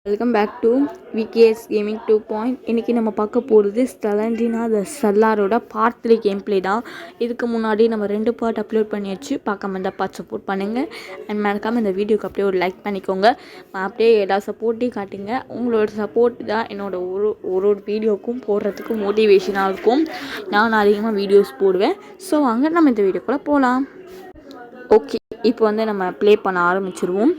Welcome back to VKS gaming 2 இன்றைக்கி நம்ம பார்க்க போகிறது ஸ்டெலண்டினா த செல்லாரோட பார்ட் 3 கேம் பிளே தான். இதுக்கு முன்னாடி நம்ம 2 பார்ட் அப்லோட் பண்ணியாச்சு. பார்க்காம இருந்தால் பார்த்து சப்போர்ட் பண்ணுங்கள். அண்ட் மறக்காமல் இந்த வீடியோக்கு அப்படியே ஒரு லைக் பண்ணிக்கோங்க. அப்படியே எல்லா சப்போர்ட்டையும் காட்டுங்க. உங்களோட சப்போர்ட் தான் என்னோடய ஒரு வீடியோக்கும் போடுறதுக்கு மோட்டிவேஷனாக இருக்கும். நான் அதிகமாக வீடியோஸ் போடுவேன். ஸோ வாங்க நம்ம இந்த வீடியோக்குள்ளே போகலாம். ஓகே, இப்போ நம்ம ப்ளே பண்ண ஆரம்பிச்சிருவோம்.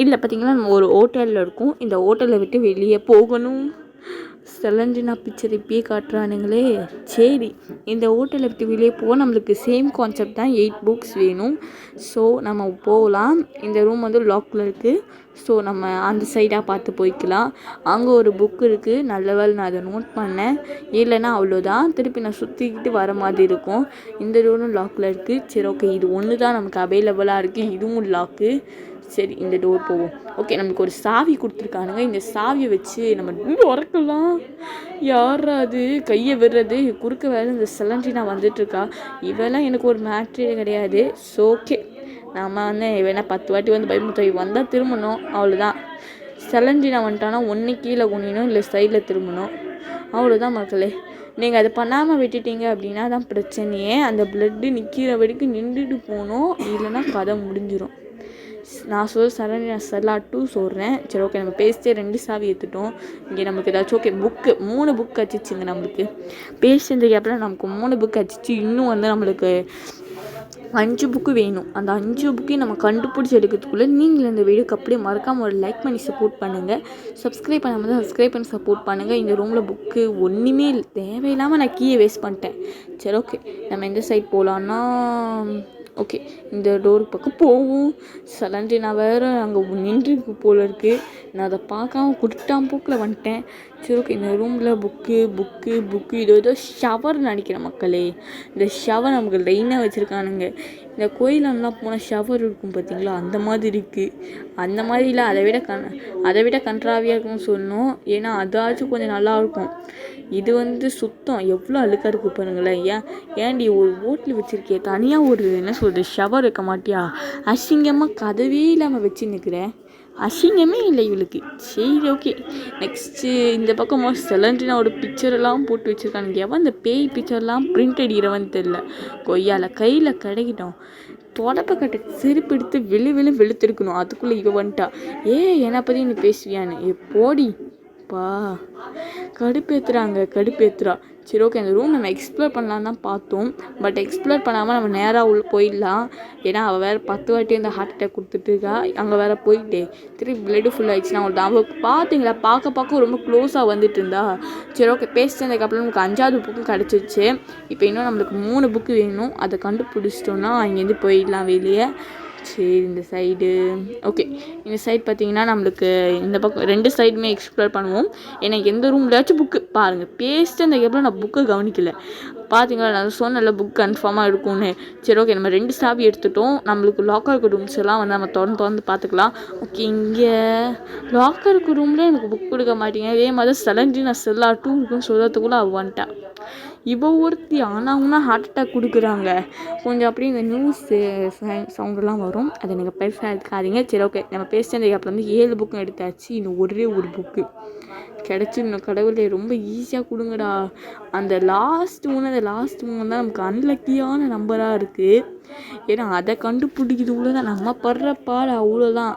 இதில் பார்த்திங்கன்னா நம்ம ஒரு ஹோட்டலில் இருக்கும். இந்த ஹோட்டலை விட்டு வெளியே போகணும். ஸ்டெலண்டினா பிக்சர் இப்பயே காட்டுறானுங்களே. சரி, இந்த ஹோட்டலை விட்டு வெளியே போக நம்மளுக்கு சேம் கான்செப்ட் தான். 8 புக்ஸ் வேணும். ஸோ நம்ம போகலாம். இந்த ரூம் லாக்கில் இருக்குது. ஸோ நம்ம அந்த சைடாக பார்த்து போய்க்கலாம். அங்கே ஒரு புக் இருக்குது. நல்லவேளை நான் அதை நோட் பண்ணேன். இல்லைன்னா அவ்வளோதான், திருப்பி நான் சுற்றிக்கிட்டு வர மாதிரி இருக்கும். இந்த டோரும் லாக்கில் இருக்குது. சரி, ஓகே, இது ஒன்று தான் நமக்கு அவைலபிளாக இருக்குது. இதுவும் லாக்கு. சரி, இந்த டோர் போவோம். ஓகே, நமக்கு ஒரு சாவி கொடுத்துருக்கானுங்க. இந்த சாவியை வச்சு நம்ம உறக்கலாம். யாரா அது கையை விடுறது? குறுக்க வேறு இந்த ஸ்டெலண்டினா வந்துட்டுருக்கா. இவெல்லாம் எனக்கு ஒரு மேட்ரே கிடையாது. ஸோ ஓகே, நம்ம வேணால் 10 வாட்டி பயமுறுத்தி வந்தால் திரும்பணும். அவ்வளோதான். ஸ்டெலண்டினா வந்துட்டானா ஒன்று கீழே குனியணும், இல்லை சைடில் திரும்பணும். அவ்வளோதான் மக்களே. நீங்கள் அதை பண்ணாமல் விட்டுட்டீங்க அப்படின்னா தான் பிரச்சனையே. அந்த பிளட்டு நிற்கிற வரைக்கும் நின்றுட்டு போகணும். இல்லைன்னா கதை முடிஞ்சிடும். நான் ஸ்டெலண்டினா செல்லா 2 சொல்கிறேன். சரி, ஓகே, நம்ம பேசிட்டே 2 சாவி எடுத்துட்டோம். இங்கே நமக்கு ஏதாச்சும் ஓகே புக்கு 3 புக் அச்சிச்சுங்க. நம்மளுக்கு பேசிட்டு கேப்பில் நமக்கு 3 புக் அச்சிச்சு. இன்னும் நம்மளுக்கு 5 புக்கு வேணும். அந்த 5 புக்கையும் நம்ம கண்டுபிடிச்சி எடுக்கிறதுக்குள்ளே நீங்கள் இந்த வீடியோக்கு அப்படியே மறக்காமல் ஒரு லைக் பண்ணி சப்போர்ட் பண்ணுங்கள். சப்ஸ்கிரைப் பண்ணாமல் தான் சப்ஸ்கிரைப் பண்ணி சப்போர்ட் பண்ணுங்கள். இந்த ரூமில் புக்கு ஒன்றுமே தேவையில்லாமல் நான் கீயை வேஸ்ட் பண்ணிட்டேன். சரி, ஓகே, நம்ம எந்த சைட் போகலான்னா ஓகே, இந்த டோருக்கு பக்கம் போவோம். ஸ்டெலண்டினா வேறு அங்கே நின்றுருக்கு போல இருக்குது. நான் அதை பார்க்காம குட்டாம் போக்கில் வந்துட்டேன். சரி, ஓகே, இந்த ரூமில் புக்கு இது ஏதோ ஷவர் நினைக்கிறேன் மக்களே. இந்த ஷவர் நமக்கு லைனாக வச்சுருக்கானுங்க. இந்த கோயிலெல்லாம் போனால் ஷவர் இருக்கும் பார்த்தீங்களா, அந்த மாதிரி இருக்குது. அந்த மாதிரி இல்லை, அதை விட கன்றாவியாக இருக்கும்னு சொல்லணும். ஏன்னா அதாச்சும் கொஞ்சம் நல்லாயிருக்கும். இது சுத்தம் எவ்வளோ அழுக்காக இருக்குது பாருங்களேன். ஏன்டி ஒரு ஹோட்டல் வச்சுருக்கே, தனியாக ஒரு என்ன சொல்கிறது ஷவர் வைக்க மாட்டியா? அசிங்கமாக கதவே இல்லாமல் வச்சு நிற்கிறேன். அசிங்கமே இல்லை இவளுக்கு. சரி, ஓகே, நெக்ஸ்ட்டு இந்த பக்கம் ஸ்டெலண்டினாவோட பிக்சரெல்லாம் போட்டு வச்சுருக்கானுங்க. எவன் இந்த பேய் பிக்சர்லாம் பிரிண்ட் அடிக்கிறவன் தெரில. கொய்யால கையில் கிடைக்கிட்டோம். தொடப்ப கட்ட செருப்பு எடுத்து வெளுத்திருக்கணும். அதுக்குள்ளே இவ வந்துட்டா. என்னை பற்றி நீ பேசுவியான்னு போடி பா. கடுப்பேத்துறா. சரி, ஓகே, அந்த ரூம் நம்ம எக்ஸ்ப்ளோர் பண்ணலான்னு தான் பார்த்தோம். பட் எக்ஸ்ப்ளோர் பண்ணாமல் நம்ம நேராக உள்ள போயிடலாம். ஏன்னா அவள் வேறு 10 வாட்டி ஹார்ட் அட்டாக் கொடுத்துட்ருக்கா. அங்கே வேறு போயிட்டே திருப்பி பிளட்டு ஃபுல் ஆகிடுச்சுன்னா அவள் தான் பார்த்தீங்களா, பார்க்க ரொம்ப க்ளோஸாக வந்துட்டு இருந்தா. சரி, ஓகே, பேசிட்டு இருந்ததுக்கப்புறம் நமக்கு 5வது புக்கு கிடச்சிருச்சு. இப்போ இன்னும் நம்மளுக்கு 3 புக்கு வேணும். அதை கண்டுபிடிச்சிட்டோன்னா அங்கேருந்து போயிடலாம் வெளியே. சரி, இந்த சைடு ஓகே. இந்த சைடு பார்த்தீங்கன்னா நம்மளுக்கு இந்த பக்கம் 2 சைடுமே எக்ஸ்ப்ளோர் பண்ணுவோம். ஏன்னா எந்த ரூம்லையாச்சும் புக்கு பாருங்கள். பேசிட்டு இருந்ததுக்கப்புறம் நான் புக்கை கவனிக்கலை. பார்த்தீங்களா, நான் சொன்னல புக் கன்ஃபார்மாக இருக்கும்னு. சரி, ஓகே, நம்ம 2 சாவி எடுத்துட்டோம். நம்மளுக்கு லாக்கர் இருக்க ரூம்ஸ் எல்லாம் நம்ம திறந்து பார்த்துக்கலாம். ஓகே, இங்கே லாக்கர் இருக்க ரூம்லேயே எனக்கு புக் கொடுக்க மாட்டேங்க. இதே மாதிரி ஸ்டெலண்டினா செல்லா 2 இருக்குன்னு சொல்கிறதுக்குள்ளே அவ வந்துட்டா. இவ ஒருத்தி ஆனாங்கன்னா ஹார்ட் அட்டாக் கொடுக்குறாங்க. கொஞ்சம் அப்படியே இந்த நியூஸ் சவுண்டெல்லாம் வரும். அதை நீங்கள் பெருசாக எடுக்காதீங்க. சரி, ஓகே, நம்ம பேசிட்டு அப்புறம் 7 புக்கும் எடுத்தாச்சு. இன்னும் ஒரே ஒரு புக்கு கிடச்சிடணும். கடவுளே, ரொம்ப ஈஸியாக கொடுங்கடா. அந்த லாஸ்ட் மூணு தான் நமக்கு அன்லக்கியான நம்பராக இருக்குது. ஏன்னா அதை கண்டுபிடிக்கிறது தான் நம்ம படுற பாடு அவ்வளோதான்.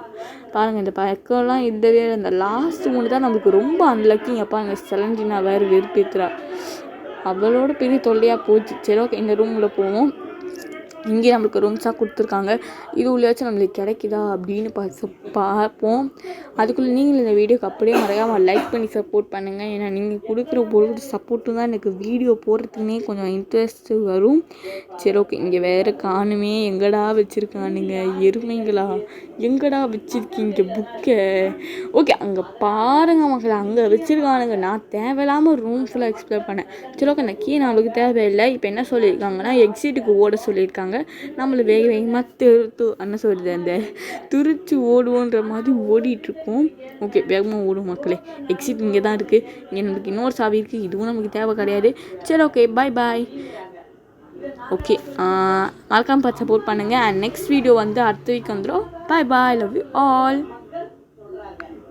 பாருங்கள், இந்த பக்கம்லாம் இல்லவே இல்லை. அந்த லாஸ்ட் 3 தான் நமக்கு ரொம்ப அன்லக்கிங்க. பாருங்கள், ஸ்டெலண்டினா வேறு வெறுப்பேத்துறா. அவளோட பெரிய தொல்லையாக போச்சு. சரி, ஓகே, இந்த ரூமில் போவோம். இங்கே நம்மளுக்கு ரூம்ஸாக கொடுத்துருக்காங்க. இது உள்ளாச்சும் நம்மளுக்கு கிடைக்குதா அப்படின்னு பார்ப்போம். அதுக்குள்ளே நீங்கள் இந்த வீடியோக்கு அப்படியே மறக்காமல் லைக் பண்ணி சப்போர்ட் பண்ணுங்கள். ஏன்னா நீங்கள் கொடுக்குற ஒரு சப்போர்ட்டு தான் எனக்கு வீடியோ போடுறதுக்குனே கொஞ்சம் இன்ட்ரெஸ்ட்டு வரும். சரி, ஓகே, இங்கே வேறு காணுமே. எங்கடா வச்சுருக்கானுங்க எருமைங்களா? எங்கடா வச்சுருக்கீங்க புக்கை? ஓகே, அங்கே பாருங்கள் மக்கள், அங்கே வச்சுருக்கானுங்க. நான் தேவையில்லாமல் ரூம் ஃபுல்லாக எக்ஸ்ப்ளோர் பண்ணேன். சரி, ஓகே, அந்த கீ நம்மளுக்கு தேவையில்லை. இப்போ என்ன சொல்லியிருக்காங்கன்னா எக்ஸிட்டுக்கு ஓட சொல்லியிருக்காங்க. நம்மளை வேகமாக என்ன சொல்கிறது அந்த துரிச்சு ஓடுவோன்ற மாதிரி ஓடிட்டுருக்கோம். ஓகே, வேகமாக ஓடும் மக்களே. எக்ஸிட் இங்கே தான் இருக்குது. இங்கே நமக்கு இன்னொரு சாவி இருக்குது. இதுவும் நமக்கு தேவை கிடையாது. சரி, ஓகே, பாய். ஓகே, மறக்காமல் பார்த்து சப்போர்ட் பண்ணுங்கள். அண்ட் நெக்ஸ்ட் வீடியோ அடுத்த வீக் வந்துடும். பாய். Love you all.